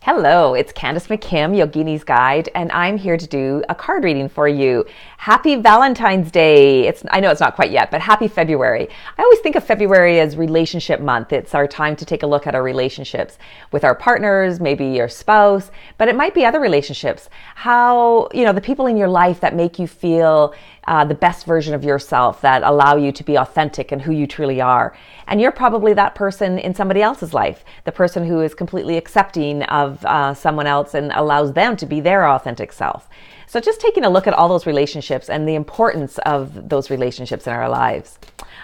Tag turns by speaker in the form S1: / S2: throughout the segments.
S1: Hello, it's Candace McKim, Yogini's Guide, and I'm here to do a card reading for you. Happy Valentine's Day. I know it's not quite yet, but happy February. I always think of February as relationship month. It's our time to take a look at our relationships with our partners, maybe your spouse, but it might be other relationships. How, the people in your life that make you feel the best version of yourself, that allow you to be authentic and who you truly are. And you're probably that person in somebody else's life, the person who is completely accepting of someone else and allows them to be their authentic self. So just taking a look at all those relationships and the importance of those relationships in our lives.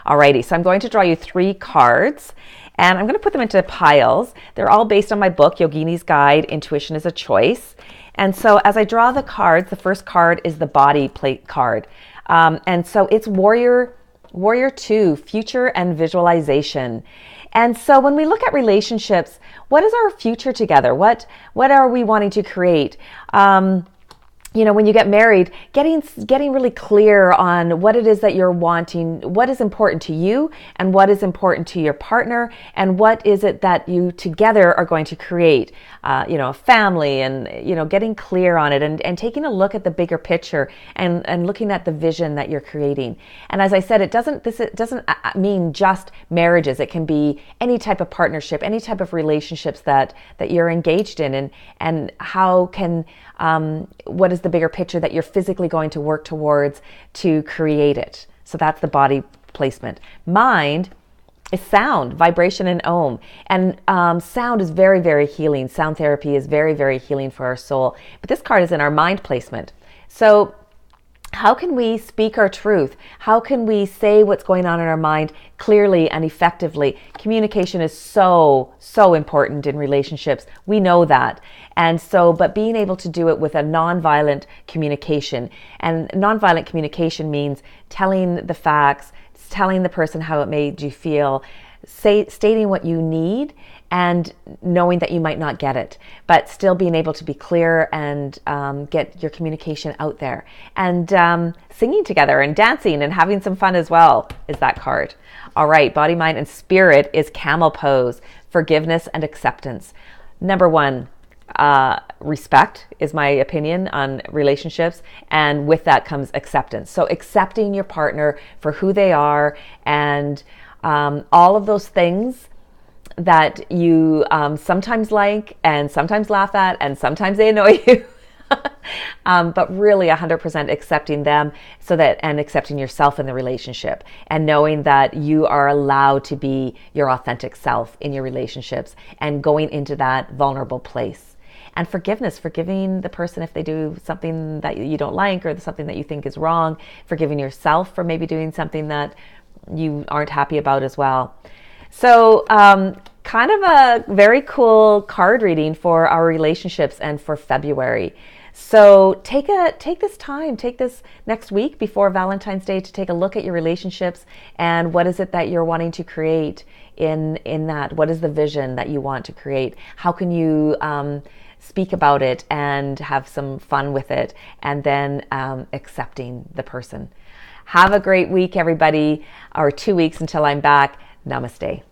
S1: Alrighty, so I'm going to draw you 3 cards and I'm going to put them into piles. They're all based on my book, Yogini's Guide, Intuition is a Choice. And so as I draw the cards, the first card is the body plate card. And so it's Warrior 2, Future and Visualization. And so when we look at relationships, what is our future together? What are we wanting to create? When you get married, getting really clear on what it is that you're wanting, what is important to you and what is important to your partner, and what is it that you together are going to create, a family, and, getting clear on it and taking a look at the bigger picture and looking at the vision that you're creating. And as I said, it doesn't mean just marriages. It can be any type of partnership, any type of relationships that you're engaged in, and how can, what is the bigger picture that you're physically going to work towards to create it. So that's the body placement. Mind is sound, vibration, and ohm. And sound is very, very healing. Sound therapy is very, very healing for our soul. But this card is in our mind placement. So how can we speak our truth? How can we say what's going on in our mind clearly and effectively? Communication is so, so important in relationships. We know that. And so, but being able to do it with a nonviolent communication. And nonviolent communication means telling the facts, telling the person how it made you feel, stating what you need, and knowing that you might not get it, but still being able to be clear and get your communication out there. And singing together and dancing and having some fun as well is that card. All right, body, mind, and spirit is camel pose, forgiveness and acceptance. Number 1, respect is my opinion on relationships, and with that comes acceptance. So accepting your partner for who they are and all of those things that you sometimes like and sometimes laugh at and sometimes they annoy you. But really 100% accepting them, and accepting yourself in the relationship, and knowing that you are allowed to be your authentic self in your relationships and going into that vulnerable place. And forgiveness, forgiving the person if they do something that you don't like or something that you think is wrong, forgiving yourself for maybe doing something that you aren't happy about as well. So kind of a very cool card reading for our relationships and for February. So take this next week before Valentine's Day to take a look at your relationships and what is it that you're wanting to create in that. What is the vision that you want to create? How can you speak about it and have some fun with it, and then accepting the person. Have a great week, everybody, or 2 weeks until I'm back. Namaste.